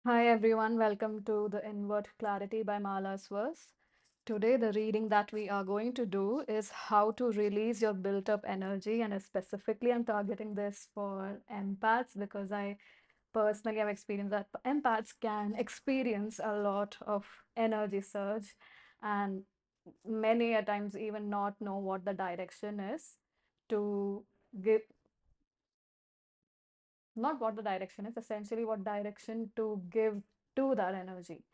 Hi everyone, welcome to the Inward Clarity by Mala's Verse. Today, the reading that we are going to do is how to release your built up energy, and specifically, I'm targeting this for empaths because I personally have experienced that empaths can experience a lot of energy surge and many a times even not know what the direction is to give, not what the direction is, essentially what direction to give to that energy.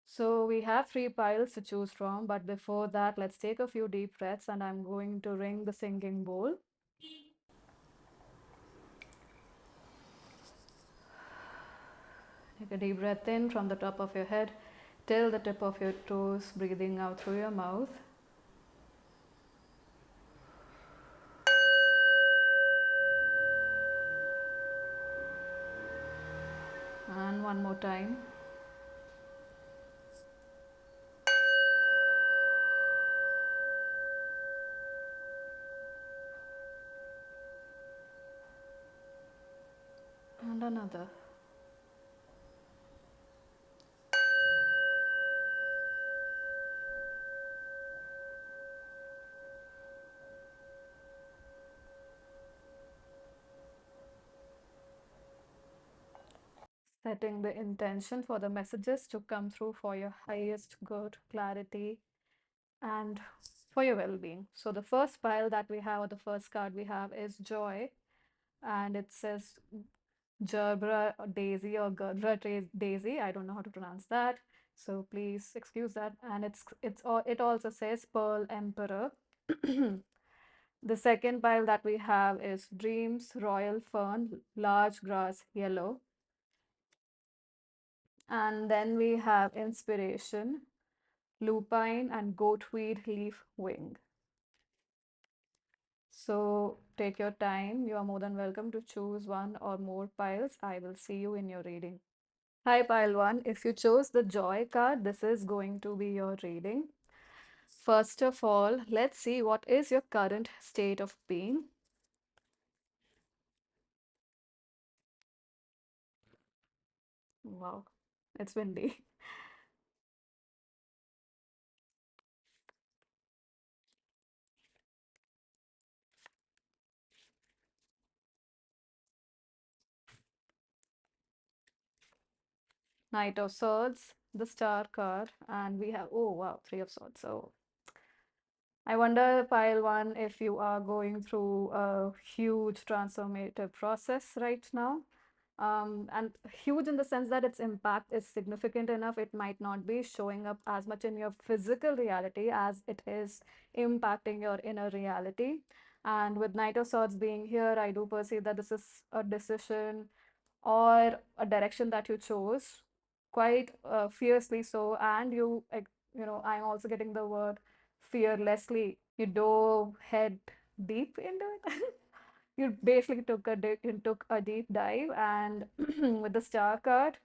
So we have three piles to choose from, but before that, let's take a few deep breaths and I'm going to ring the singing bowl. Take a deep breath in from the top of your head till the tip of your toes, breathing out through your mouth. And one more time. And another. Setting the intention for the messages to come through for your highest good, clarity, and for your well being. So the first pile that we have, or the first card we have, is joy. And it says Gerbera Daisy or Gerbera Daisy. I don't know how to pronounce that, so please excuse that. And it also says Pearl Emperor. The second pile that we have is Dreams Royal Fern, large grass yellow. And then we have Inspiration, Lupine and Goatweed leaf wing. So take your time. You are more than welcome to choose one or more piles. I will see you in your reading. Hi, pile one. If you chose the joy card, this is going to be your reading. First of all, let's see what is your current state of being. Wow, it's windy. Knight of Swords, the Star card, and we have, oh wow, Three of Swords. So I wonder, pile one, if you are going through a huge transformative process right now. And huge in the sense that its impact is significant enough. It might not be showing up as much in your physical reality as it is impacting your inner reality. And with Knight of Swords being here, I do perceive that this is a decision or a direction that you chose quite fiercely so, and I'm also getting the word fearlessly. You dove head deep into it. You basically took a deep dive, and with the star card,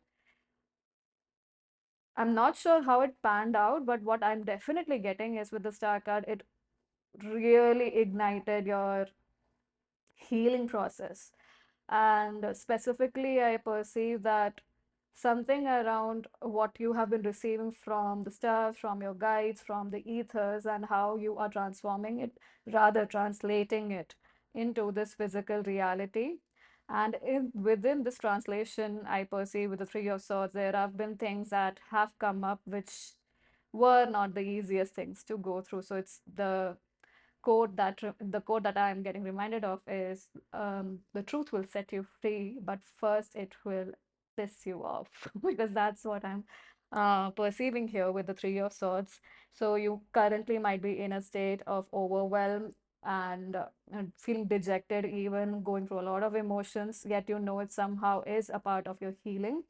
I'm not sure how it panned out, but what I'm definitely getting is with the star card, it really ignited your healing process. And specifically, I perceive that something around what you have been receiving from the stars, from your guides, from the ethers, and how you are transforming it, rather translating it into this physical reality. And within this translation, I perceive with the Three of Swords, there have been things that have come up which were not the easiest things to go through. So it's the quote that I'm getting reminded of is the truth will set you free, but first it will piss you off because that's what I'm perceiving here with the Three of Swords. So you currently might be in a state of overwhelm and feeling dejected, even going through a lot of emotions, yet you know it somehow is a part of your healing,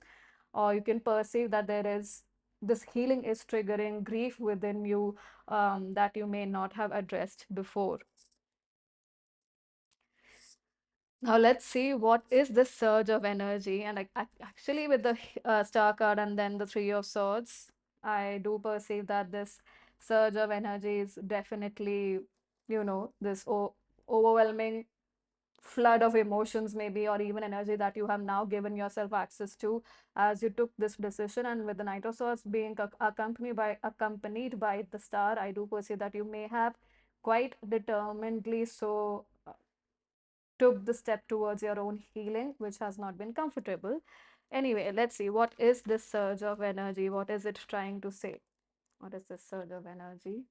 or you can perceive that there is this healing is triggering grief within you that you may not have addressed before. Now let's see what is this surge of energy. And actually, with the star card and then the Three of Swords, I do perceive that this surge of energy is definitely, this overwhelming flood of emotions maybe, or even energy that you have now given yourself access to as you took this decision. And with the Knight of Swords being accompanied by the star, I do perceive that you may have quite determinedly so took the step towards your own healing, which has not been comfortable. Anyway, let's see, what is this surge of energy? What is it trying to say? What is this surge of energy?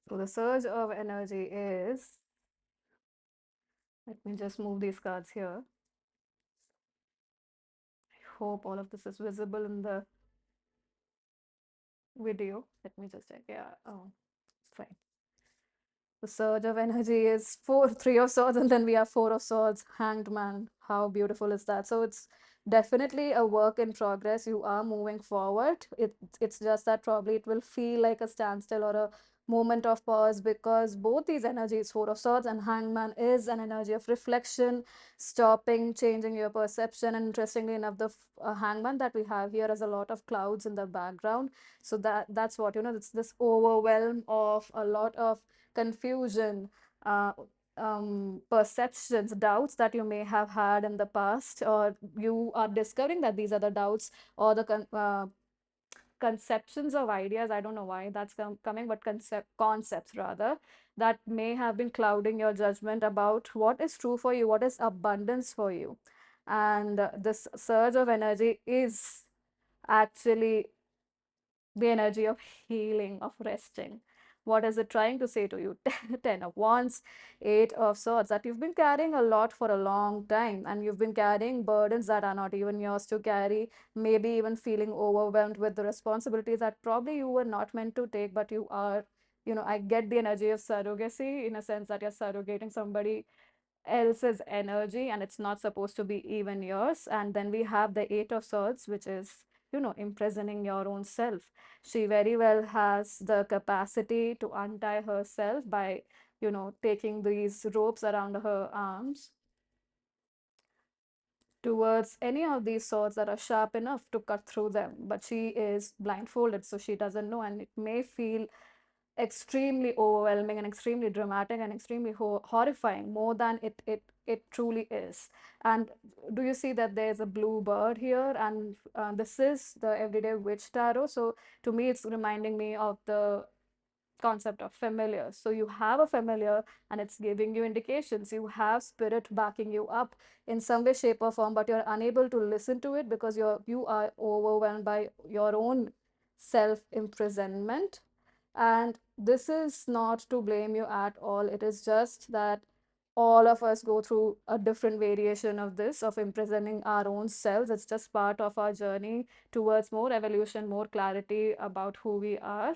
So the surge of energy is, let me just move these cards here. I hope all of this is visible in the video. Let me just check. Yeah, oh, it's fine. The surge of energy is four, three of swords, and then we have four of swords, hanged man. How beautiful is that? So it's definitely a work in progress. You are moving forward. It's just that probably it will feel like a standstill or a moment of pause, because both these energies, four of swords and hangman, is an energy of reflection, stopping, changing your perception. And interestingly enough, the hangman that we have here has a lot of clouds in the background. So that's what, it's this overwhelm of a lot of confusion, uh, perceptions, doubts that you may have had in the past, or you are discovering that these are the doubts or the conceptions of ideas. I don't know why that's coming, but concepts rather, that may have been clouding your judgment about what is true for you, what is abundance for you. And this surge of energy is actually the energy of healing, of resting. What is it trying to say to you? 10 of Wands, 8 of Swords, that you've been carrying a lot for a long time, and you've been carrying burdens that are not even yours to carry, maybe even feeling overwhelmed with the responsibilities that probably you were not meant to take, but you are. I get the energy of surrogacy in a sense that you're surrogating somebody else's energy and it's not supposed to be even yours. And then we have the Eight of Swords, which is, imprisoning your own self. She very well has the capacity to untie herself by, taking these ropes around her arms towards any of these swords that are sharp enough to cut through them. But she is blindfolded, so she doesn't know, and it may feel extremely overwhelming and extremely dramatic and extremely horrifying, more than it truly is. And do you see that there's a blue bird here? And this is the Everyday Witch Tarot. So to me, it's reminding me of the concept of familiar. So you have a familiar and it's giving you indications. You have spirit backing you up in some way, shape, or form, but you're unable to listen to it because you are overwhelmed by your own self imprisonment. And this is not to blame you at all. It is just that all of us go through a different variation of this, of imprisoning our own selves. It's just part of our journey towards more evolution, more clarity about who we are.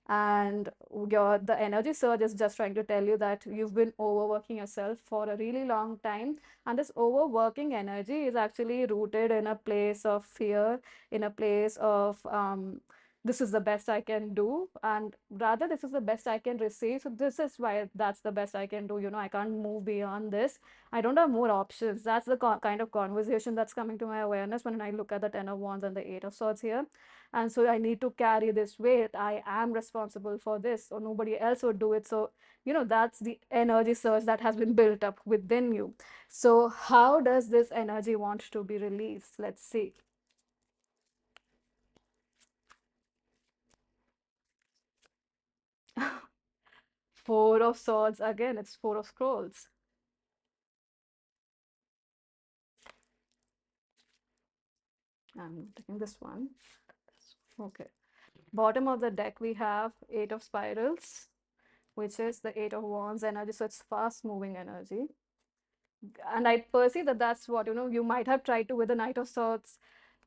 And the energy surge is just trying to tell you that you've been overworking yourself for a really long time, and this overworking energy is actually rooted in a place of fear, in a place of this is the best I can do, and rather this is the best I can receive. So this is why that's the best I can do. I can't move beyond this. I don't have more options. That's the kind of conversation that's coming to my awareness when I look at the Ten of Wands and the Eight of Swords here. And so I need to carry this weight. I am responsible for this, or nobody else would do it. So, that's the energy surge that has been built up within you. So how does this energy want to be released? Let's see. Four of Swords again, it's Four of Scrolls. I'm taking this one. Okay. Bottom of the deck, we have Eight of Spirals, which is the Eight of Wands energy. So it's fast moving energy. And I perceive that that's what, you might have tried to with the Knight of Swords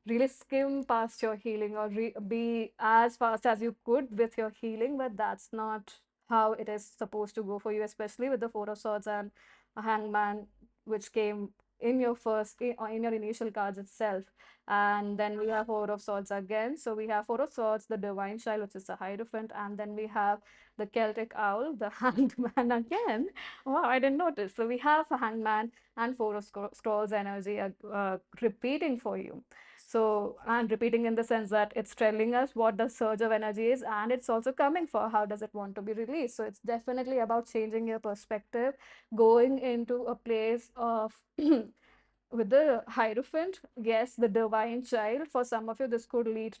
really skim past your healing, or be as fast as you could with your healing, but that's not how it is supposed to go for you, especially with the Four of Swords and a Hangman, which came in your or in your initial cards itself. And then we have Four of Swords again. So we have Four of Swords, the Divine Child, which is the Hierophant, and then we have the Celtic Owl, the Hanged Man again. Wow, I didn't notice. So we have a Hangman and Four of Scrolls energy repeating for you. So, and repeating in the sense that it's telling us what the surge of energy is, and it's also coming for how does it want to be released. So, it's definitely about changing your perspective, going into a place of with the Hierophant, yes, the divine child. For some of you, this could lead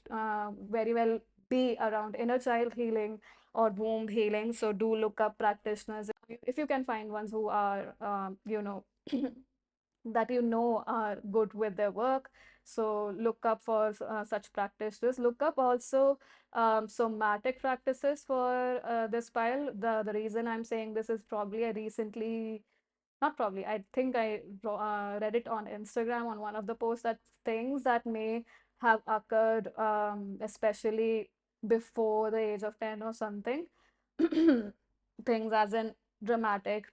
very well be around inner child healing or womb healing. So, do look up practitioners if you can find ones who are, that are good with their work. So look up for such practices. Look up also somatic practices for this pile. The reason I'm saying this is probably I recently, not probably, I think I read it on Instagram on one of the posts that things that may have occurred, especially before the age of 10 or something, things as in traumatic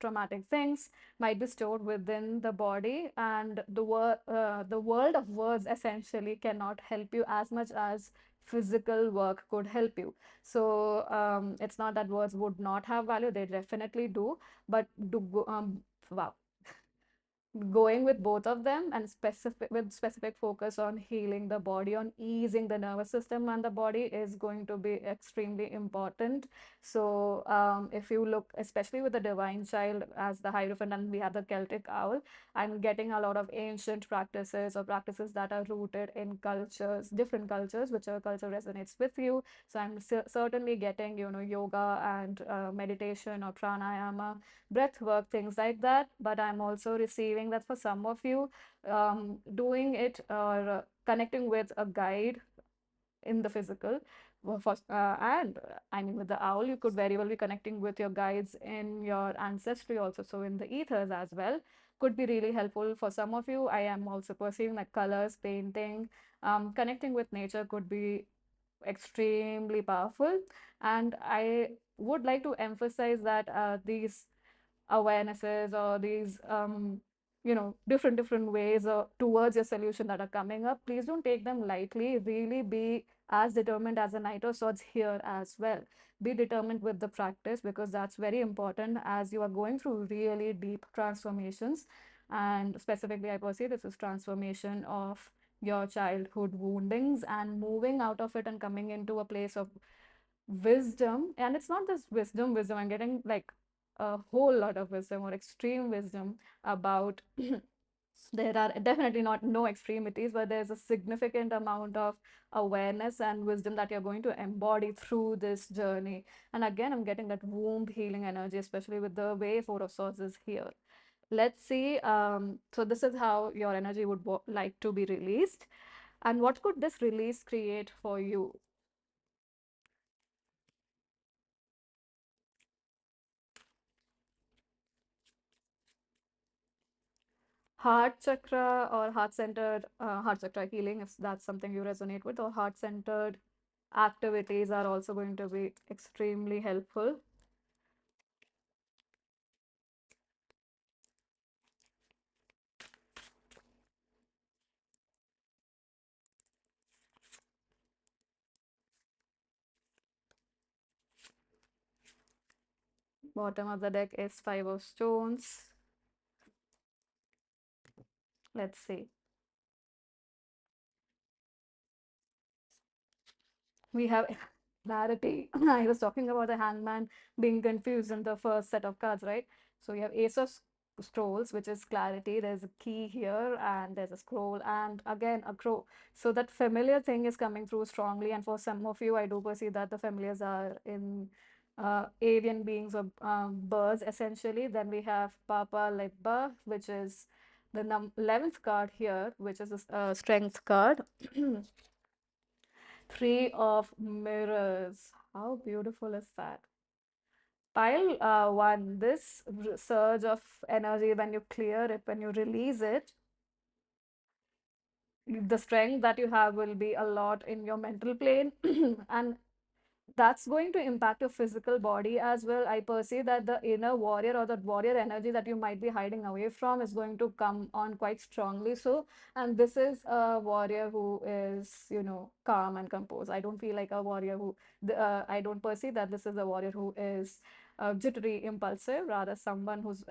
things might be stored within the body, and the world of words essentially cannot help you as much as physical work could help you. So it's not that words would not have value, they definitely do, but wow, going with both of them and specific focus on healing the body, on easing the nervous system and the body is going to be extremely important. So if you look especially with the divine child as the Hierophant, and we have the Celtic owl, I'm getting a lot of ancient practices or practices that are rooted in cultures, different cultures, whichever culture resonates with you. So I'm certainly getting, yoga and meditation or pranayama, breath work, things like that. But I'm also receiving that for some of you, doing it or connecting with a guide in the physical. And I mean, with the owl, you could very well be connecting with your guides in your ancestry also. So in the ethers as well, could be really helpful for some of you. I am also perceiving like colors, painting, connecting with nature could be extremely powerful. And I would like to emphasize that these awarenesses or these different ways towards your solution that are coming up, please don't take them lightly. Really be as determined as a Knight of Swords here as well. Be determined with the practice, because that's very important as you are going through really deep transformations. And specifically, I perceive this is transformation of your childhood woundings and moving out of it and coming into a place of wisdom. And it's not this wisdom, I'm getting like a whole lot of wisdom or extreme wisdom about there are definitely not no extremities, but there's a significant amount of awareness and wisdom that you're going to embody through this journey. And again, I'm getting that womb healing energy, especially with the way Four of Swords is here. Let's see. So this is how your energy would like to be released, and what could this release create for you? Heart chakra or heart-centered heart chakra healing, if that's something you resonate with, or heart-centered activities are also going to be extremely helpful. Bottom of the deck is Five of Stones. Let's see. We have clarity. I was talking about the hangman being confused in the first set of cards, right? So we have Ace of Scrolls, which is clarity. There's a key here, and there's a scroll, and again a crow. So that familiar thing is coming through strongly. And for some of you, I do perceive that the familiars are in avian beings or birds, essentially. Then we have Papa Lebba, which is the 11th card here, which is a strength card. Three of Mirrors. How beautiful is that? Pile one, this surge of energy, when you clear it, when you release it, the strength that you have will be a lot in your mental plane. And that's going to impact your physical body as well. I perceive that the inner warrior or the warrior energy that you might be hiding away from is going to come on quite strongly. So, and this is a warrior who is, calm and composed. I don't feel like a warrior I don't perceive that this is a warrior who is jittery, impulsive, rather someone who's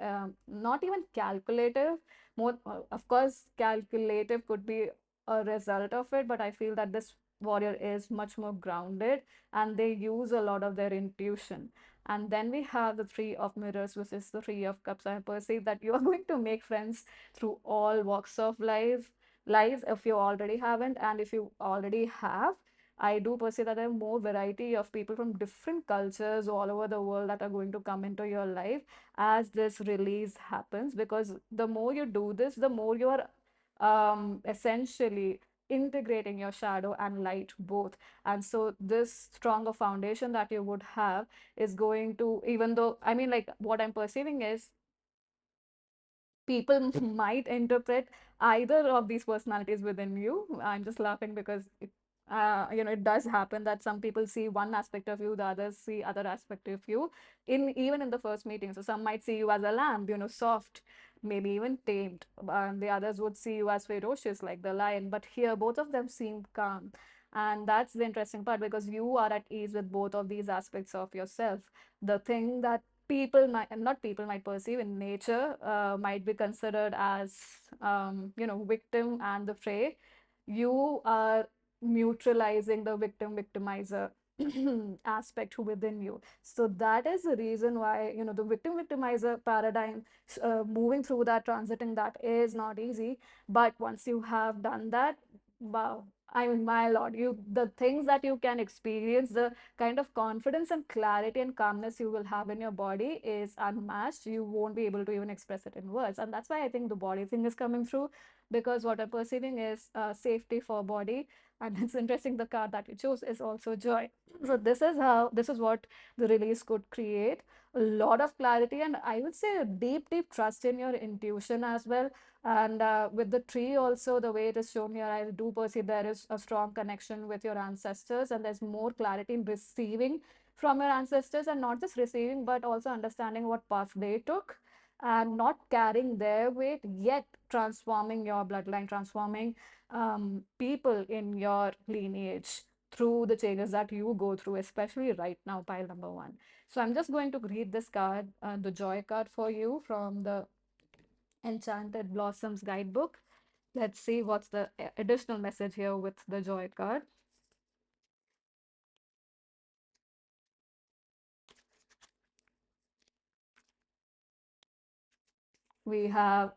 not even calculative. More, of course, calculative could be a result of it, but I feel that this warrior is much more grounded and they use a lot of their intuition. And then we have the Three of Mirrors, which is the Three of Cups. I perceive that you are going to make friends through all walks of life if you already haven't, and if you already have, I do perceive that there are more variety of people from different cultures all over the world that are going to come into your life as this release happens. Because the more you do this, the more you are essentially integrating your shadow and light both. And so this stronger foundation that you would have is going to, even though, I mean, like what I'm perceiving is people might interpret either of these personalities within you. I'm just laughing because it does happen that some people see one aspect of you, the others see other aspect of you, in even in the first meeting. So some might see you as a lamb, soft, maybe even tamed, and the others would see you as ferocious, like the lion. But here, both of them seem calm. And that's the interesting part because you are at ease with both of these aspects of yourself. The thing that people might not people might perceive in nature might be considered as victim and the prey. You are neutralizing the victim victimizer aspect within you. So that is the reason why the victim victimizer paradigm, moving through that, transiting that is not easy. But once you have done that, wow, I mean, my lord, the things that you can experience, the kind of confidence and clarity and calmness you will have in your body is unmatched. You won't be able to even express it in words. And that's why I think the body thing is coming through, because what I'm perceiving is safety for body. And it's interesting, the card that you chose is also joy. So this is what the release could create: a lot of clarity, and I would say a deep, deep trust in your intuition as well. And with the tree also, the way it is shown here, I do perceive there is a strong connection with your ancestors, and there's more clarity in receiving from your ancestors, and not just receiving, but also understanding what path they took and not carrying their weight, yet transforming your bloodline, transforming people in your lineage through the changes that you go through, especially right now, pile number one. So I'm just going to read this card, the joy card, for you from the Enchanted Blossoms guidebook. Let's see what's the additional message here with the joy card. We have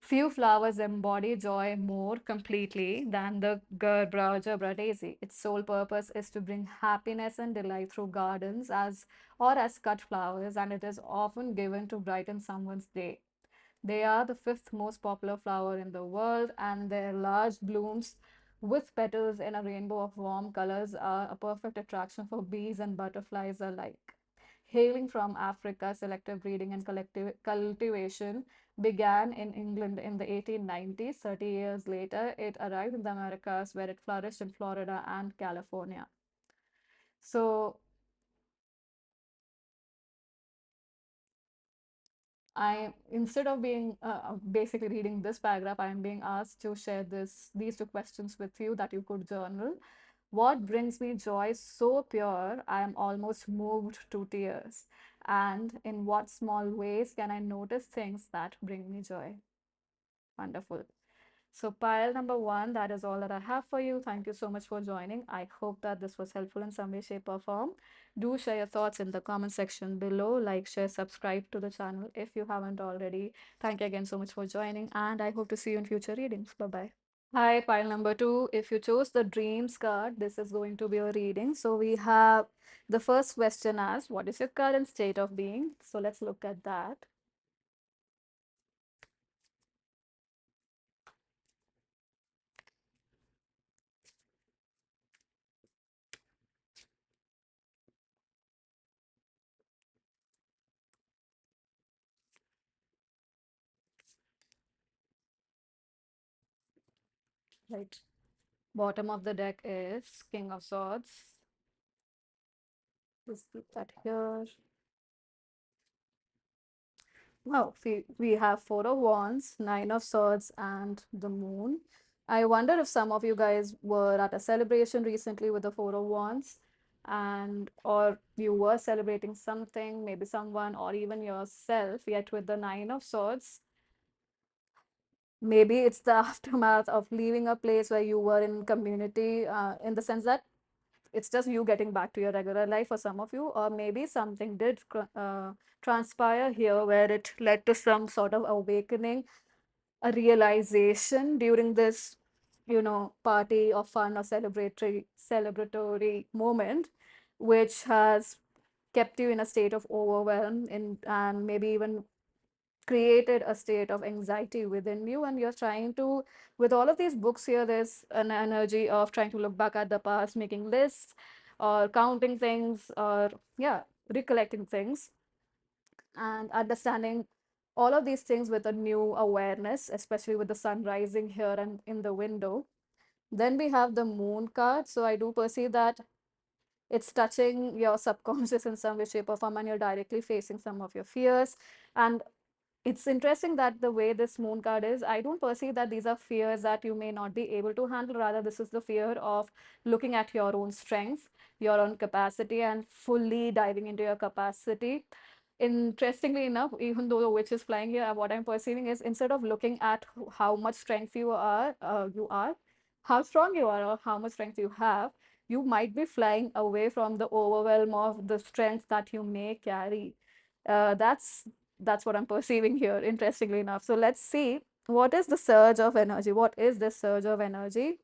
few flowers embody joy more completely than the Gerbera daisy. Its sole purpose is to bring happiness and delight through gardens as cut flowers, and it is often given to brighten someone's day. They are the fifth most popular flower in the world, and their large blooms with petals in a rainbow of warm colors are a perfect attraction for bees and butterflies alike. Hailing from Africa, selective breeding and collective cultivation began in England in the 1890s. 30 years later, it arrived in the Americas, where it flourished in Florida and California. So instead of being basically reading this paragraph, I am being asked to share these two questions with you that you could journal. What brings me joy so pure I am almost moved to tears? And in what small ways can I notice things that bring me joy? Wonderful. So, pile number one, that is all that I have for you. Thank you so much for joining. I hope that this was helpful in some way, shape, or form. Do share your thoughts in the comment section below. Like, share, subscribe to the channel if you haven't already. Thank you again so much for joining, and I hope to see you in future readings. Bye bye. Hi, pile number two. If you chose the dreams card, this is going to be a reading. So, we have the first question as what is your current state of being? So, let's look at that. Right. Bottom of the deck is King of Swords. Just keep that here. Wow, we have Four of Wands, Nine of Swords, and the Moon. I wonder if some of you guys were at a celebration recently with the Four of Wands, and or you were celebrating something, maybe someone or even yourself, yet with the Nine of Swords. maybe it's the aftermath of leaving a place where you were in community, in the sense that it's just you getting back to your regular life for some of you, or maybe something did transpire here where it led to some sort of awakening, a realization during this, party or fun or celebratory moment, which has kept you in a state of overwhelm and maybe even created a state of anxiety within you. And you're trying to, with all of these books here, there's an energy of trying to look back at the past, making lists or counting things, or yeah, recollecting things and understanding all of these things with a new awareness, especially with the sun rising here and in the window. Then we have the moon card. So I do perceive that it's touching your subconscious in some way, shape, or form, and you're directly facing some of your fears. And it's interesting that the way this moon card is, I don't perceive that these are fears that you may not be able to handle. Rather, this is the fear of looking at your own strength, your own capacity, and fully diving into your capacity. Interestingly enough, even though the witch is flying here, what I'm perceiving is, instead of looking at how much strength you are, how strong you are, or how much strength you have, you might be flying away from the overwhelm of the strength that you may carry. That's what I'm perceiving here, interestingly enough. So let's see, what is the surge of energy? What is this surge of energy?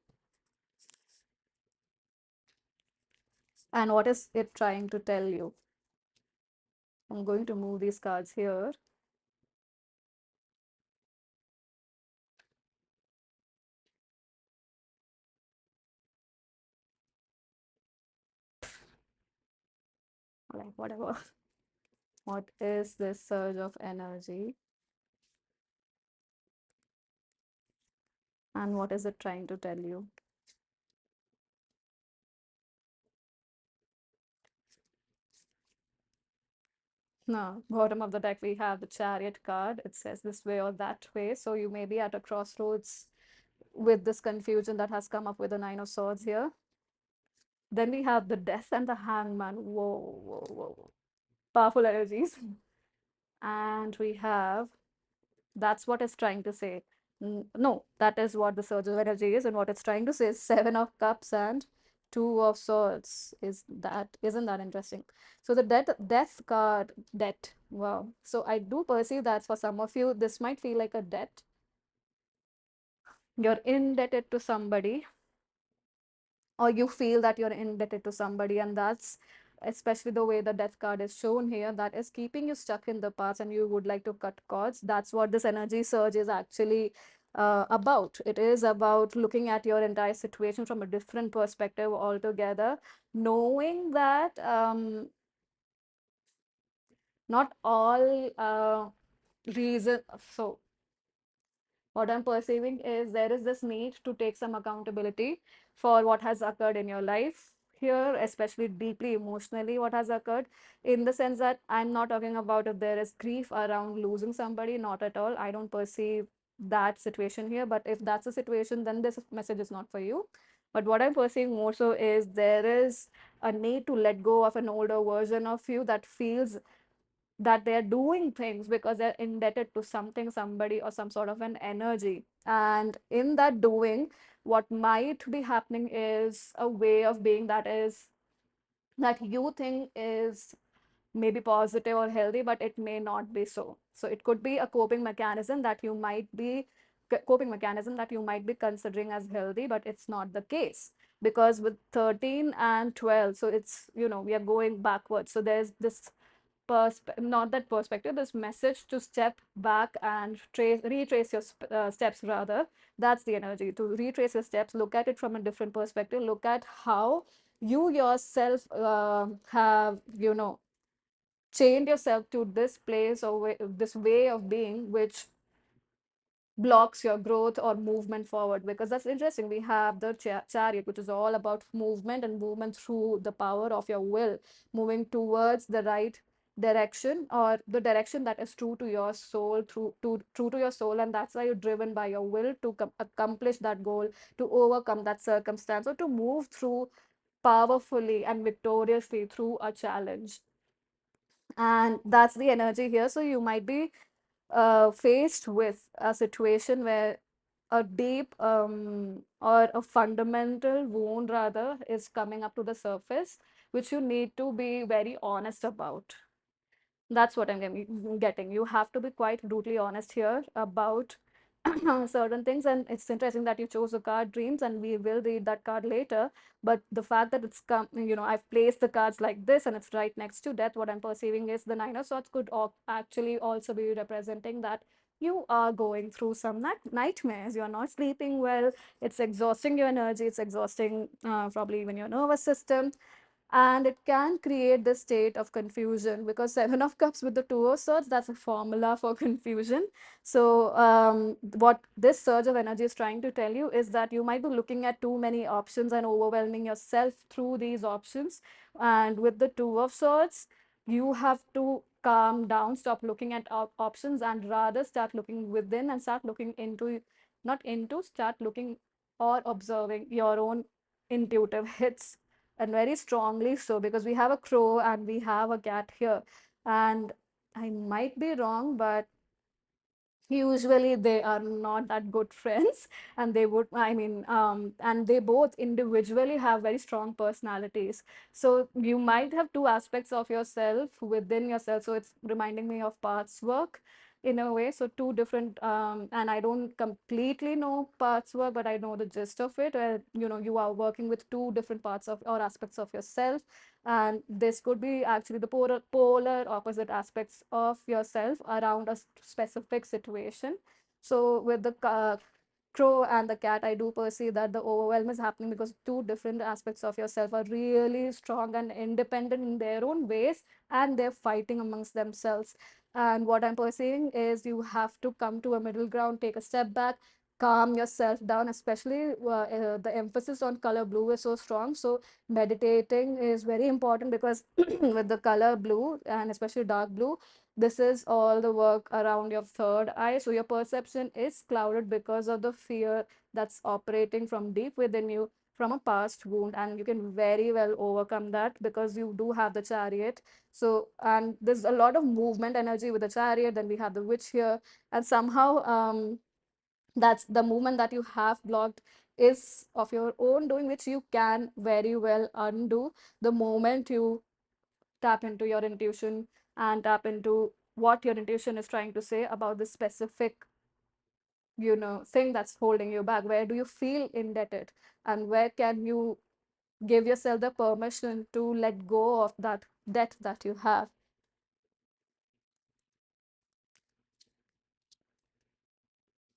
And what is it trying to tell you? I'm going to move these cards here. Like, whatever. What is this surge of energy? And what is it trying to tell you? No, bottom of the deck, we have the Chariot card. It says this way or that way. So you may be at a crossroads with this confusion that has come up with the Nine of Swords here. Then we have the Death and the Hangman. Whoa, whoa, whoa. Powerful energies. And we have, that's what it's trying to say. No, that is what the surge of energy is, and what it's trying to say is Seven of Cups and Two of Swords. Isn't that interesting? So the death card, debt. Wow. So I do perceive that for some of you, this might feel like a debt. You're indebted to somebody, or you feel that you're indebted to somebody, and that's especially the way the death card is shown here, that is keeping you stuck in the past and you would like to cut cords. That's what this energy surge is actually about. It is about looking at your entire situation from a different perspective altogether, knowing that not all reason so what I'm perceiving is there is this need to take some accountability for what has occurred in your life here, especially deeply emotionally, what has occurred, in the sense that I'm not talking about if there is grief around losing somebody, not at all. I don't perceive that situation here, but if that's the situation, then this message is not for you. But what I'm perceiving more so is there is a need to let go of an older version of you that feels that they're doing things because they're indebted to something, somebody, or some sort of an energy. And in that doing, what might be happening is a way of being that you think is maybe positive or healthy, but it may not be so. So it could be a coping mechanism that you might be considering as healthy, but it's not the case. Because with 13 and 12, so it's, we are going backwards. So there's this not that perspective, this message to step back and retrace your steps rather. That's the energy, to retrace your steps, look at it from a different perspective, look at how you yourself have, chained yourself to this place or this way of being, which blocks your growth or movement forward. Because that's interesting, we have the chariot, which is all about movement, and movement through the power of your will, moving towards the right direction, or the direction that is true to your soul, true to your soul. And that's why you're driven by your will to accomplish that goal, to overcome that circumstance, or to move through powerfully and victoriously through a challenge. And that's the energy here. So you might be faced with a situation where a deep or a fundamental wound rather is coming up to the surface, which you need to be very honest about. That's what I'm getting. You have to be quite brutally honest here about certain things. And it's interesting that you chose the card dreams, and we will read that card later. But the fact that it's come, I've placed the cards like this and it's right next to death, what I'm perceiving is the Nine of Swords could actually also be representing that you are going through some nightmares. You're not sleeping well. It's exhausting your energy. It's exhausting probably even your nervous system, and it can create this state of confusion because Seven of Cups with the Two of Swords, that's a formula for confusion. So what this surge of energy is trying to tell you is that you might be looking at too many options and overwhelming yourself through these options. And with the Two of Swords, you have to calm down, stop looking at options, and rather start looking within and start looking into, not into, start looking or observing your own intuitive hits, and very strongly so, because we have a crow and we have a cat here. And I might be wrong, but usually they are not that good friends, and they would, and they both individually have very strong personalities. So you might have two aspects of yourself within yourself. So it's reminding me of parts work in a way. So two different, and I don't completely know parts work, but I know the gist of it, where you are working with two different parts of or aspects of yourself, and this could be actually the polar opposite aspects of yourself around a specific situation. So with the crow and the cat, I do perceive that the overwhelm is happening because two different aspects of yourself are really strong and independent in their own ways, and they're fighting amongst themselves. And what I'm perceiving is you have to come to a middle ground, take a step back, calm yourself down, especially the emphasis on color blue is so strong. So meditating is very important because with the color blue, and especially dark blue, this is all the work around your third eye. So your perception is clouded because of the fear that's operating from deep within you, from a past wound, and you can very well overcome that because you do have the Chariot. So, and there's a lot of movement energy with the Chariot. Then we have the Witch here, and somehow that's the movement that you have blocked is of your own doing, which you can very well undo the moment you tap into your intuition and tap into what your intuition is trying to say about the specific thing that's holding you back. Where do you feel indebted, and where can you give yourself the permission to let go of that debt that you have?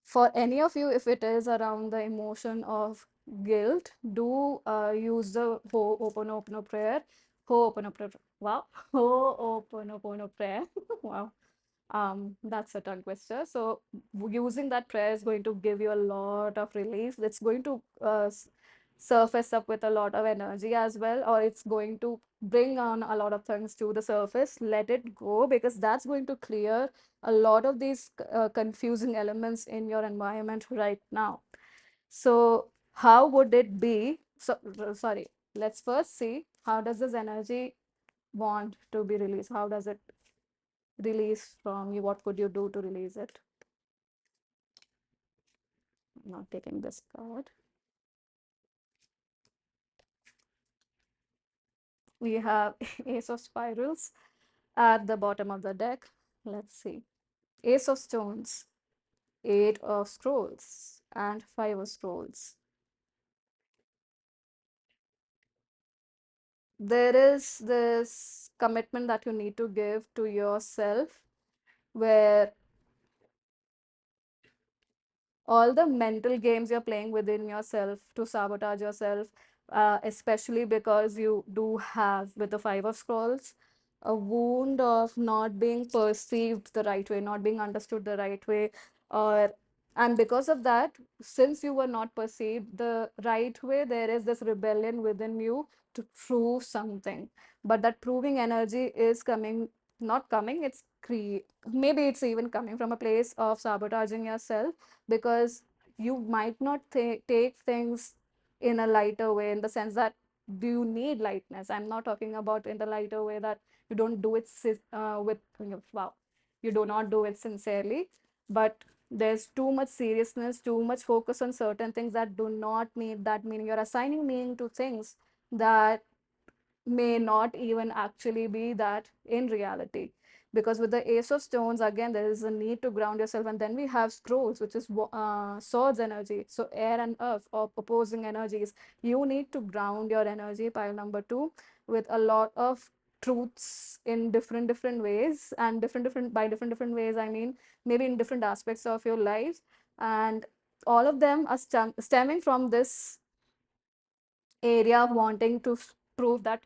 For any of you, if it is around the emotion of guilt, do use the Ho'oponopono prayer. Ho'oponopono, wow, Ho'oponopono prayer. Wow, that's a tongue twister. So using that prayer is going to give you a lot of release. It's going to surface up with a lot of energy as well, or it's going to bring on a lot of things to the surface. Let it go, because that's going to clear a lot of these confusing elements in your environment right now. So how would it be? So sorry, let's first see how does this energy want to be released. How does it release from you? What could you do to release it? I'm not taking this card. We have Ace of Spirals at the bottom of the deck. Let's see. Ace of Stones, Eight of Scrolls, and Five of Scrolls. There is this commitment that you need to give to yourself, where all the mental games you're playing within yourself to sabotage yourself, especially because you do have, with the Five of Scrolls, a wound of not being perceived the right way, not being understood the right way, or and because of that, since you were not perceived the right way, there is this rebellion within you to prove something. But that proving energy is coming, not coming, it's maybe it's even coming from a place of sabotaging yourself, because you might not take things in a lighter way, in the sense that, do you need lightness? I'm not talking about in the lighter way that you don't do it with wow, you do not do it sincerely, but There's too much seriousness, too much focus on certain things that do not need that meaning. You're assigning meaning to things that may not even actually be that in reality. Because with the Ace of Stones, again, there is a need to ground yourself. And then we have Scrolls, which is swords energy. So air and earth, or opposing energies. You need to ground your energy, pile number two, with a lot of truths in different ways. And different ways, I mean, maybe in different aspects of your life. And all of them are stemming from this area of wanting to prove that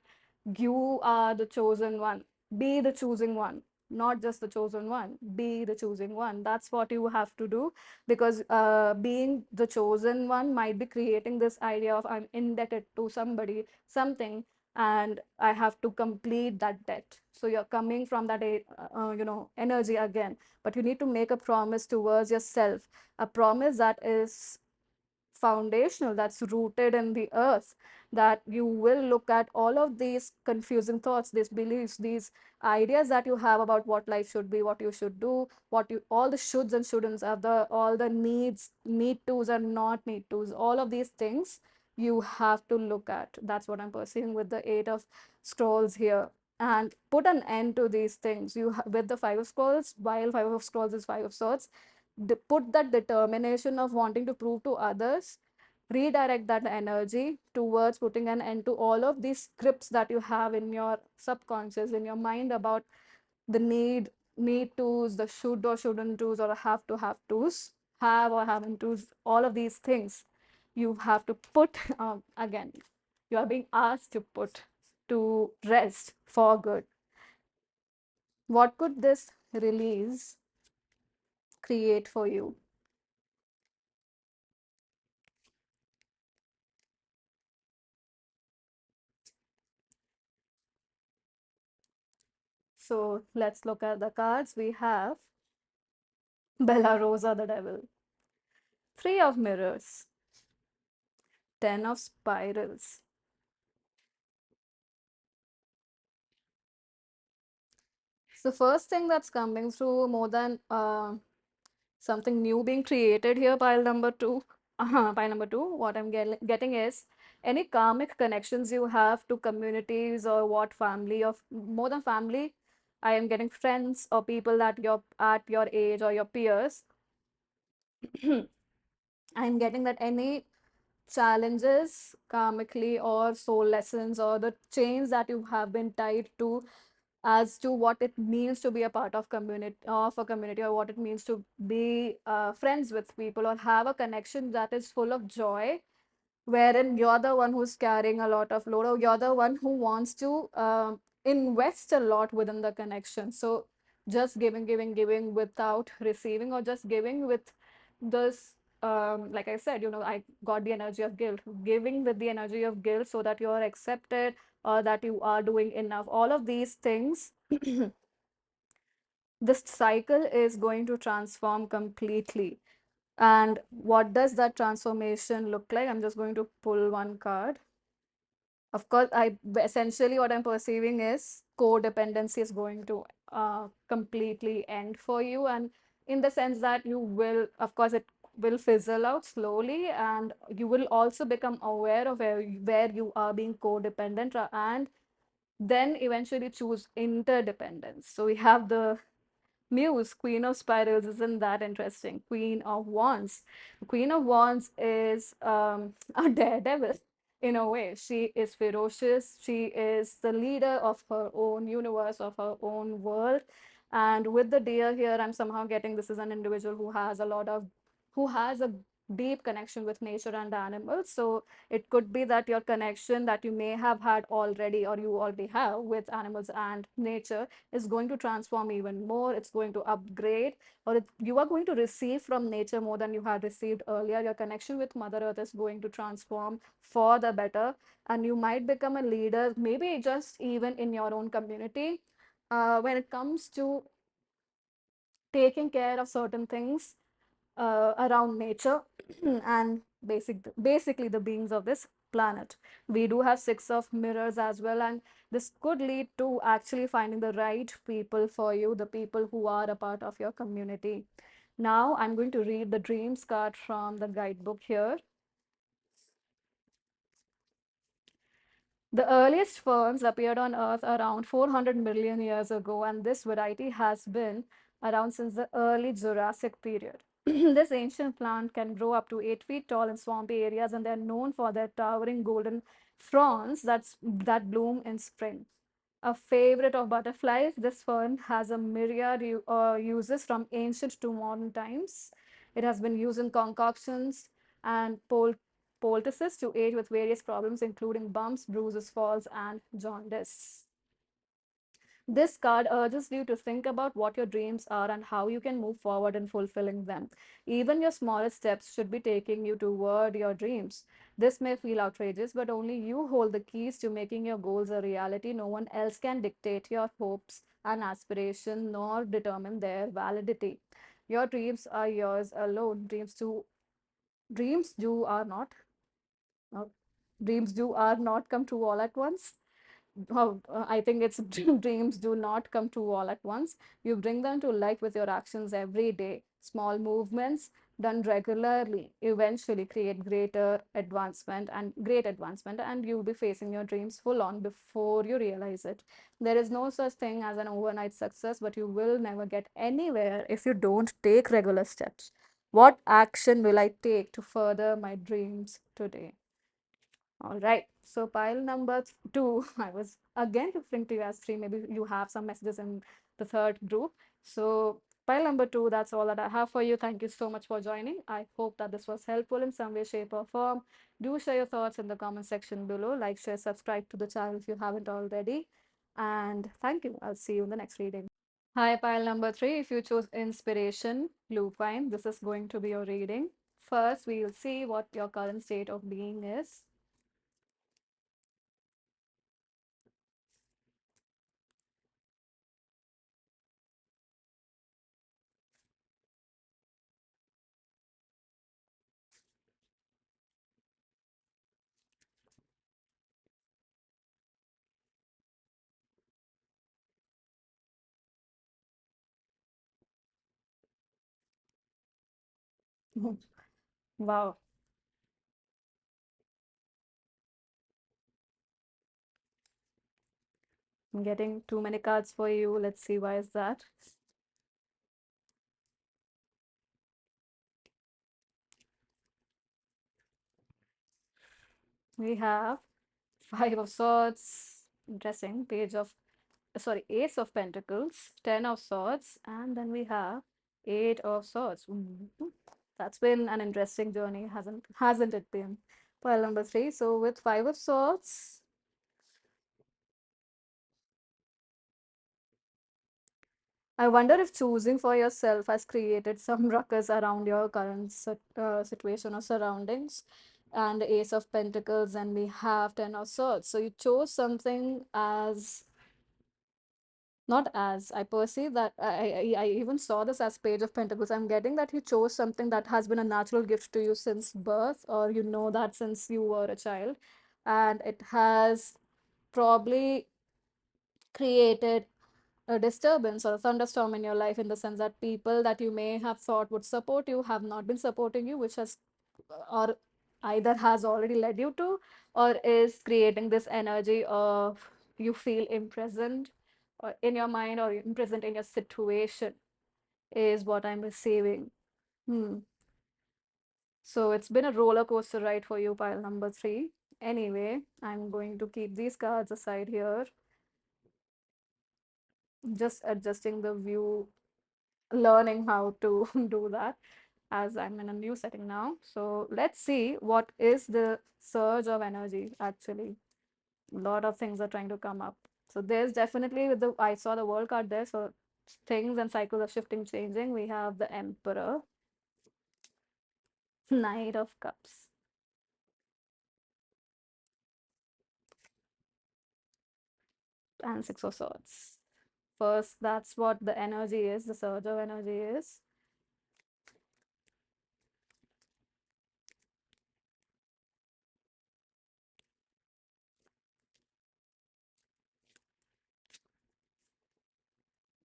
you are the chosen one. Be the choosing one, not just the chosen one. Be the choosing one. That's what you have to do, because being the chosen one might be creating this idea of I'm indebted to somebody, something, and I have to complete that debt. So you're coming from that, energy again. But you need to make a promise towards yourself, a promise that is foundational, that's rooted in the earth, that you will look at all of these confusing thoughts, these beliefs, these ideas that you have about what life should be, what you should do, what you, all the shoulds and shouldn'ts, are the all the needs, need tos and not need tos, all of these things you have to look at. That's what I'm pursuing with the Eight of Scrolls here. And put an end to these things. With the Five of Scrolls, while Five of Scrolls is Five of Swords, put that determination of wanting to prove to others, redirect that energy towards putting an end to all of these scripts that you have in your subconscious, in your mind, about the need to's, the should or shouldn't to's, or have to's, have or haven't to's, all of these things you have to put again, you are being asked to put to rest for good. What could this release create for you? So let's look at the cards. We have Bella Rosa, the devil, Three of Mirrors, Ten of Spirals. So first thing that's coming through, more than something new being created here, pile number two. Pile number two, what I'm getting is any karmic connections you have to communities, or what family, of more than family, I am getting friends or people that you're at your age or your peers. I'm getting that any challenges karmically, or soul lessons, or the chains that you have been tied to, as to what it means to be a part of a community, or what it means to be friends with people, or have a connection that is full of joy, wherein you're the one who's carrying a lot of load, or you're the one who wants to invest a lot within the connection. So just giving without receiving, or just giving with this, like I said, I got the energy of guilt, giving with the energy of guilt, so that you are accepted, or that you are doing enough. All of these things, this cycle is going to transform completely. And what does that transformation look like? I'm just going to pull one card. Of course, I essentially what I'm perceiving is codependency is going to completely end for you, and in the sense that you will, of course, it will fizzle out slowly, and you will also become aware of where you are being codependent, and then eventually choose interdependence. So we have the Muse, Queen of Spirals. Isn't that interesting? Queen of Wands. Queen of Wands is a daredevil in a way. She is ferocious. She is the leader of her own universe, of her own world. And with the deer here, I'm somehow getting this is an individual who has a deep connection with nature and animals. So it could be that your connection that you may have had already, or you already have, with animals and nature is going to transform even more. It's going to upgrade, or you are going to receive from nature more than you had received earlier. Your connection with Mother Earth is going to transform for the better, and you might become a leader, maybe just even in your own community, when it comes to taking care of certain things around nature and basically the beings of this planet. We do have Six of Mirrors as well, and this could lead to actually finding the right people for you, the people who are a part of your community. Now I'm going to read the dreams card from the guidebook here. The earliest ferns appeared on Earth around 400 million years ago, and this variety has been around since the early Jurassic period. This ancient plant can grow up to 8 feet tall in swampy areas, and they're known for their towering golden fronds that bloom in spring. A favorite of butterflies, this fern has a myriad uses from ancient to modern times. It has been used in concoctions and poultices to aid with various problems, including bumps, bruises, falls, and jaundice. This card urges you to think about what your dreams are and how you can move forward in fulfilling them. Even your smallest steps should be taking you toward your dreams. This may feel outrageous, but only you hold the keys to making your goals a reality. No one else can dictate your hopes and aspirations nor determine their validity. Your dreams are yours alone. Dreams do are not uh, dreams do are not come true all at once. I think it's dreams do not come true all at once. You bring them to life with your actions every day. Small movements done regularly eventually create great advancement, and you'll be facing your dreams full on before you realize it. There is no such thing as an overnight success, but you will never get anywhere if you don't take regular steps. What action will I take to further my dreams today? All right. So pile number two, I was again referring to you as three. Maybe you have some messages in the third group. So pile number two, that's all that I have for you. Thank you so much for joining. I hope that this was helpful in some way, shape, or form. Do share your thoughts in the comment section below. Like, share, subscribe to the channel if you haven't already. And thank you. I'll see you in the next reading. Hi, pile number three. If you chose inspiration, lupine, this is going to be your reading. First, we'll see what your current state of being is. Wow, I'm getting too many cards for you. Let's see why is that. We have Five of Swords, interesting, Page of, sorry, Ace of Pentacles, Ten of Swords, and then we have Eight of Swords. That's been an interesting journey, hasn't it been? Pile number three. So with Five of Swords, I wonder if choosing for yourself has created some ruckus around your current situation or surroundings. And the Ace of Pentacles, and we have Ten of Swords. So you chose something as, not as, I perceive that I even saw this as Page of Pentacles. I'm getting that you chose something that has been a natural gift to you since birth, or you know that since you were a child, and it has probably created a disturbance or a thunderstorm in your life, in the sense that people that you may have thought would support you have not been supporting you, which has or either has already led you to, or is creating this energy of you feel imprisoned or in your mind, or imprisoned in your situation, is what I'm receiving. Hmm. So it's been a roller coaster ride for you, pile number three. Anyway, I'm going to keep these cards aside here, just adjusting the view, learning how to do that, as I'm in a new setting now. So let's see what is the surge of energy actually. A lot of things are trying to come up. So there's definitely, with the, I saw the world card there, so things and cycles are shifting, changing. We have the Emperor, Knight of Cups, and Six of Swords. First, that's what the energy is, the surge of energy is.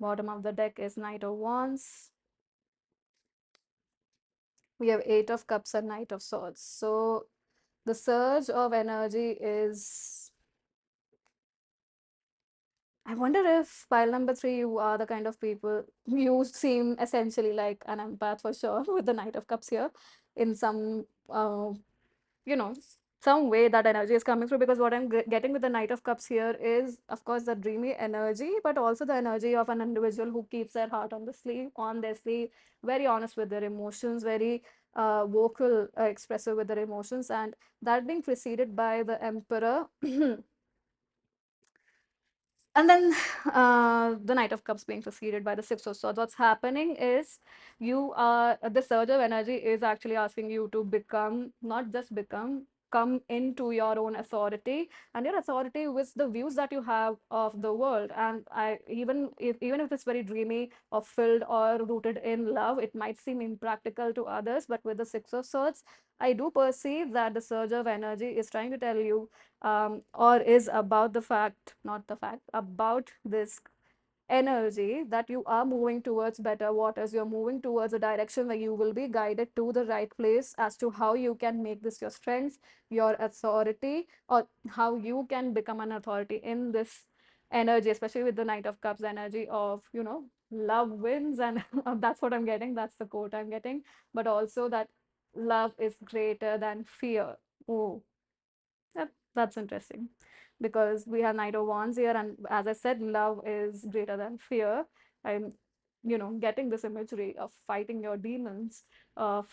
Bottom of the deck is Knight of Wands. We have Eight of Cups and Knight of Swords. So the surge of energy is, I wonder if pile number three, you are the kind of people, you seem essentially like an empath for sure with the Knight of Cups here in some, you know, some way that energy is coming through, because what I'm getting with the Knight of Cups here is, of course, the dreamy energy, but also the energy of an individual who keeps their heart on the sleeve, on their sleeve, very honest with their emotions, very vocal, expressive with their emotions, and that being preceded by the Emperor. And then the Knight of Cups being preceded by the Six of Swords. What's happening is you are, the surge of energy is actually asking you to become, not just become, come into your own authority, and your authority with the views that you have of the world. And I, even if it's very dreamy or filled or rooted in love, it might seem impractical to others. But with the Six of Swords, I do perceive that the surge of energy is trying to tell you, or is about the fact, not the fact, about this energy that you are moving towards better waters. You're moving towards a direction where you will be guided to the right place as to how you can make this your strength, your authority, or how you can become an authority in this energy, especially with the Knight of Cups energy of, love wins. And that's what I'm getting. That's the quote I'm getting. But also that love is greater than fear. Oh, that's interesting, because we have Knight of Wands here, and as I said, love is greater than fear. I'm, getting this imagery of fighting your demons, of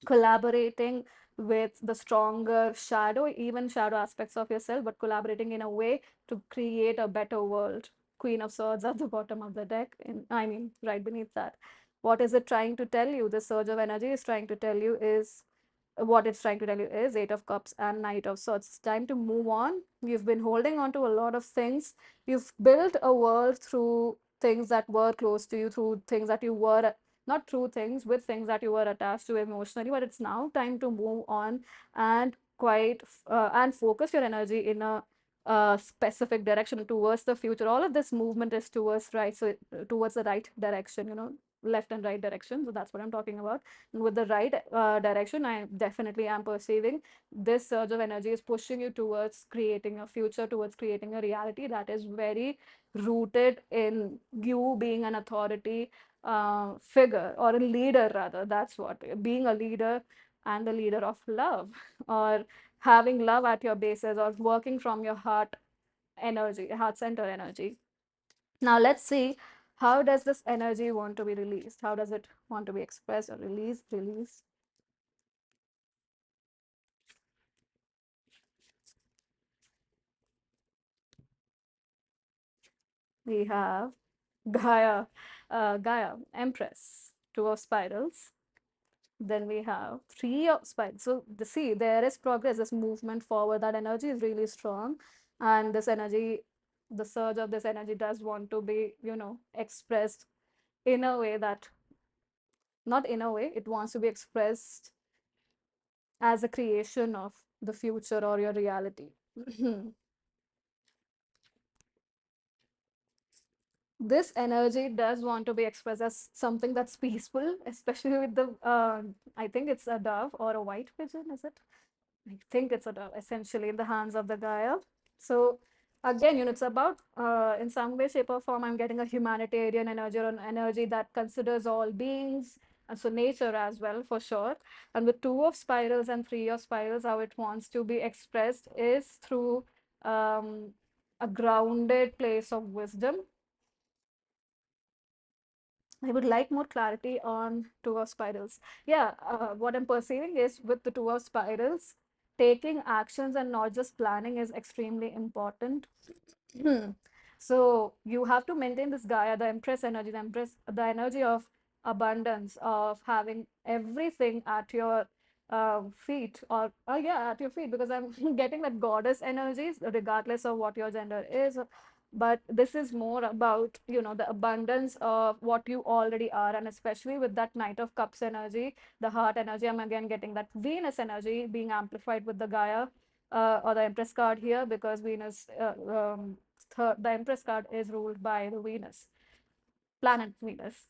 collaborating with the stronger shadow, even shadow aspects of yourself, but collaborating in a way to create a better world. Queen of Swords at the bottom of the deck, I mean, right beneath that. What is it trying to tell you? The surge of energy is trying to tell you is, what it's trying to tell you is Eight of Cups and Knight of Swords. It's time to move on. You've been holding on to a lot of things. You've built a world through things that were close to you, through things that you were, not through things, with things that you were attached to emotionally. But it's now time to move on and and focus your energy in a specific direction towards the future. All of this movement is towards right, so towards the right direction, left and right direction. So that's what I'm talking about. And with the right direction, I definitely am perceiving this surge of energy is pushing you towards creating a future, towards creating a reality that is very rooted in you being an authority figure, or a leader rather. That's what, being a leader, and the leader of love, or having love at your basis, or working from your heart energy, heart center energy. Now let's see, how does this energy want to be released? How does it want to be expressed or released? Released. We have Gaia, Empress, Two of Spirals. Then we have Three of Spirals. So see, there is progress, this movement forward. That energy is really strong, and this energy, the surge of this energy does want to be, expressed in a way that, not in a way, it wants to be expressed as a creation of the future or your reality. This energy does want to be expressed as something that's peaceful, especially with the, I think it's a dove or a white pigeon, is it? I think it's a dove, essentially, in the hands of the Gaia. So again, it's about, in some way, shape, or form, I'm getting a humanitarian energy, or an energy that considers all beings, and so nature as well, for sure. And with Two of Spirals and Three of Spirals, how it wants to be expressed is through a grounded place of wisdom. I would like more clarity on Two of Spirals. Yeah, what I'm perceiving is, with the Two of Spirals, taking actions and not just planning is extremely important. So you have to maintain this Gaia, the Empress energy, the energy of abundance, of having everything at your feet, or yeah, at your feet, because I'm getting that goddess energies, regardless of what your gender is. But this is more about, the abundance of what you already are, and especially with that Knight of Cups energy, the heart energy, I'm again getting that Venus energy being amplified with the Gaia, or the Empress card here, because Venus, the Empress card is ruled by the Venus, planet Venus.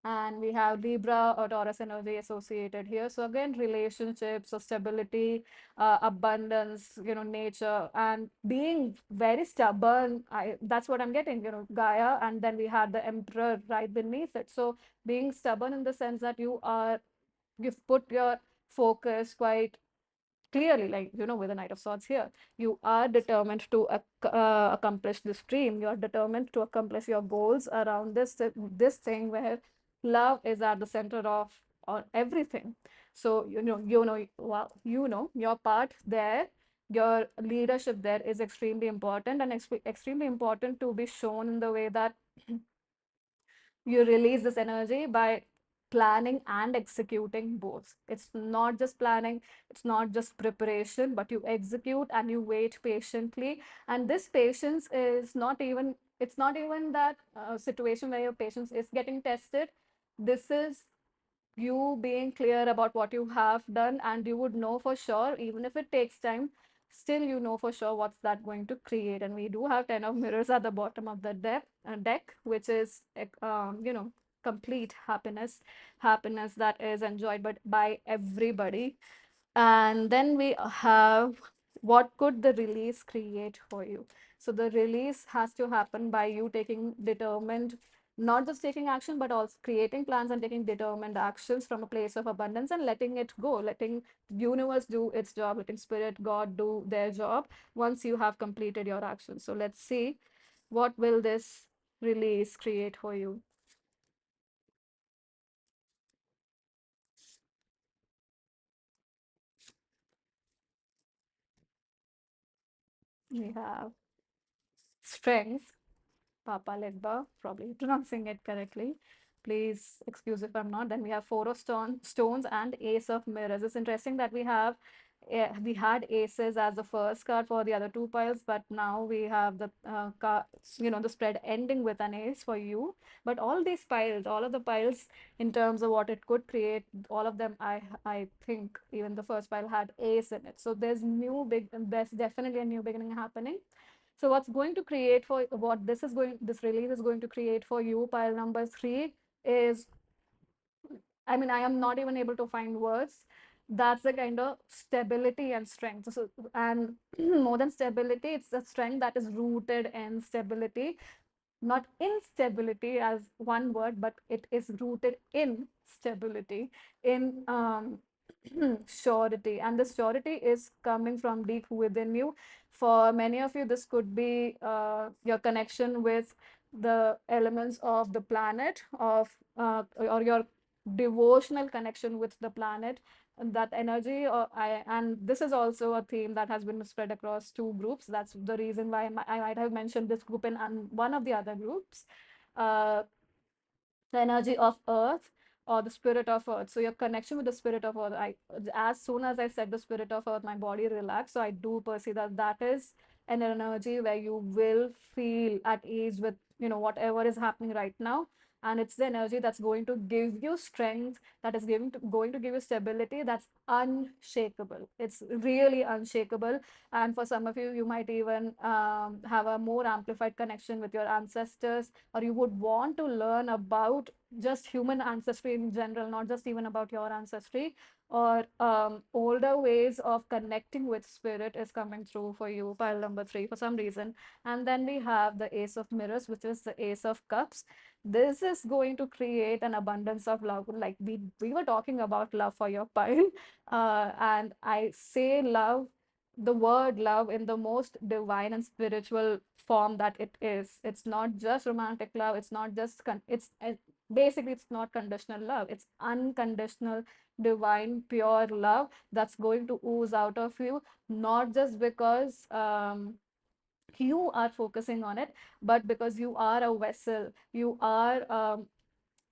And we have Libra or Taurus energy associated here. So again, relationships, so stability, abundance, nature, and being very stubborn. That's what I'm getting, Gaia, and then we had the Emperor right beneath it. So being stubborn in the sense that you've put your focus quite clearly, like, with the Knight of Swords here, you are determined to accomplish this dream. You are determined to accomplish your goals around this thing where love is at the center of everything. So well, your part there, your leadership there is extremely important, and extremely important to be shown in the way that you release this energy by planning and executing both. It's not just planning, it's not just preparation, but you execute and you wait patiently. And this patience is not even, it's not even that situation where your patience is getting tested. This is you being clear about what you have done, and you would know for sure, even if it takes time, still you know for sure what's that going to create. And we do have 10 of mirrors at the bottom of the deck, which is complete happiness that is enjoyed by everybody. And then we have, what could the release create for you? So the release has to happen by you taking determined, not just taking action, but also creating plans and taking determined actions from a place of abundance and letting it go, letting universe do its job, letting spirit, God do their job once you have completed your actions. So let's see, what will this release create for you? We have strength, Papa Legba, probably pronouncing it correctly. Please excuse if I'm not. Then we have four of stones and ace of mirrors. It's interesting that we had aces as the first card for the other two piles, but now we have the spread ending with an ace for you. But all these piles, all of the piles, in terms of what it could create, all of them, I think even the first pile had ace in it. So there's definitely a new beginning happening. So what's going to create for what this release is going to create for you, pile number three, is, I mean, I am not even able to find words. That's the kind of stability and strength. So, and more than stability, it's the strength that is rooted in stability, not instability as one word, but it is rooted in stability, in surety. And this surety is coming from deep within you. For many of you, this could be your connection with the elements of the planet, or your devotional connection with the planet, and that energy. And this is also a theme that has been spread across two groups. That's the reason why I might have mentioned this group in one of the other groups. Uh, the energy of earth, or the spirit of earth. So your connection with the spirit of earth, as soon as I said the spirit of earth, my body relaxed. So I do perceive that that is an energy where you will feel at ease with whatever is happening right now. And it's the energy that's going to give you strength, that is going to give you stability, that's unshakable. It's really unshakable. And for some of you, you might even have a more amplified connection with your ancestors, or you would want to learn about just human ancestry in general, not just even about your ancestry, or older ways of connecting with spirit is coming through for you, pile number three, for some reason. And then we have the ace of mirrors, which is the ace of cups. This is going to create an abundance of love. Like we were talking about love for your pile, and I say love, the word love, in the most divine and spiritual form that it is. It's not just romantic love. It's not just basically, it's not conditional love. It's unconditional, divine, pure love that's going to ooze out of you, not just because you are focusing on it, but because you are a vessel. You are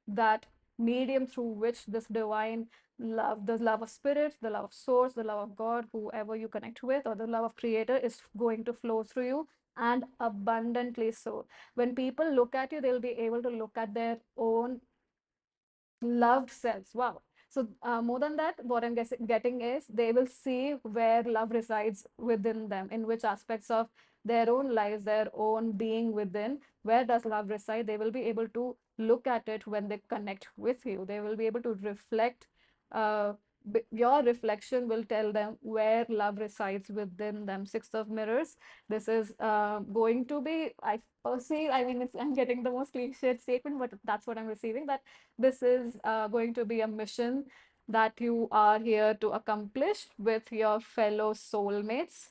that medium through which this divine love, the love of spirit, the love of source, the love of God, whoever you connect with, or the love of creator, is going to flow through you, and abundantly so. When people look at you, they'll be able to look at their own loved selves. Wow. So more than that, what I'm getting is they will see where love resides within them, in which aspects of their own lives, their own being within, where does love reside, they will be able to look at it when they connect with you. They will be able to reflect. Your reflection will tell them where love resides within them. Six of Mirrors. This is going to be, I perceive, I mean, I'm getting the most cliched statement, but that's what I'm receiving, that this is going to be a mission that you are here to accomplish with your fellow soulmates.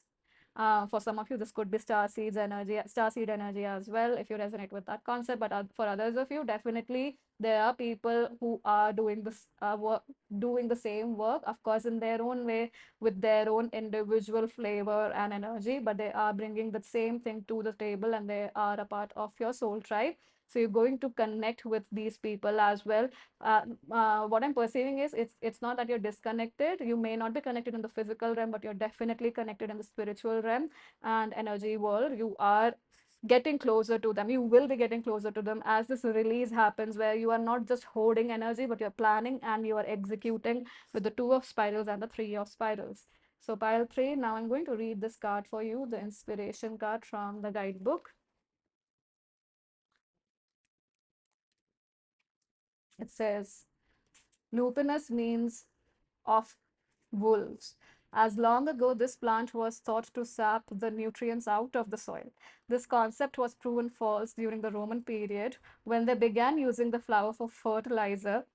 For some of you, this could be star seed energy as well, if you resonate with that concept. But for others of you, definitely there are people who are doing this work, doing the same work, of course, in their own way, with their own individual flavor and energy, but they are bringing the same thing to the table, and they are a part of your soul tribe. So you're going to connect with these people as well. uh, what I'm perceiving is it's not that you're disconnected. You may not be connected in the physical realm, but you're definitely connected in the spiritual realm and energy world. You are getting closer to them. You will be getting closer to them as this release happens, where you are not just holding energy, but you're planning and you are executing with the Two of Spirals and the Three of Spirals. So pile three, now I'm going to read this card for you, the inspiration card from the guidebook. It says, lupinus means of wolves. As long ago, this plant was thought to sap the nutrients out of the soil. This concept was proven false during the Roman period, when they began using the flower for fertilizer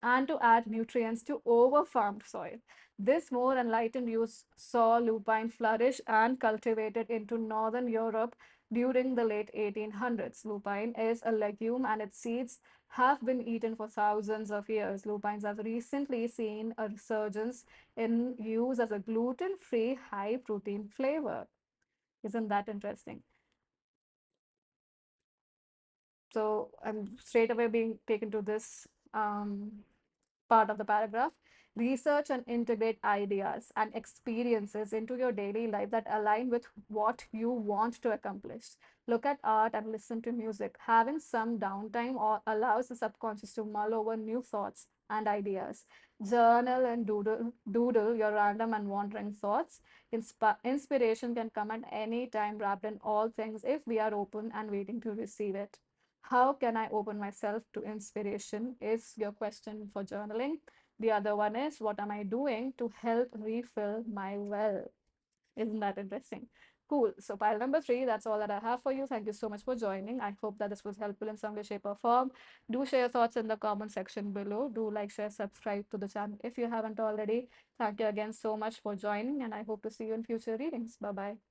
and to add nutrients to over-farmed soil. This more enlightened use saw lupine flourish and cultivated into northern Europe during the late 1800s. Lupine is a legume and its seeds have been eaten for thousands of years. Lupines have recently seen a resurgence in use as a gluten-free, high-protein flavor. Isn't that interesting? So I'm straight away being taken to this part of the paragraph. Research and integrate ideas and experiences into your daily life that align with what you want to accomplish. Look at art and listen to music. Having some downtime or allows the subconscious to mull over new thoughts and ideas. Journal and doodle your random and wandering thoughts. Inspiration can come at any time, wrapped in all things, if we are open and waiting to receive it. How can I open myself to inspiration is your question for journaling. The other one is, what am I doing to help refill my well? Isn't that interesting? Cool. So pile number three, that's all that I have for you. Thank you so much for joining. I hope that this was helpful in some way, shape, or form. Do share your thoughts in the comment section below. Do like, share, subscribe to the channel if you haven't already. Thank you again so much for joining, and I hope to see you in future readings. Bye bye.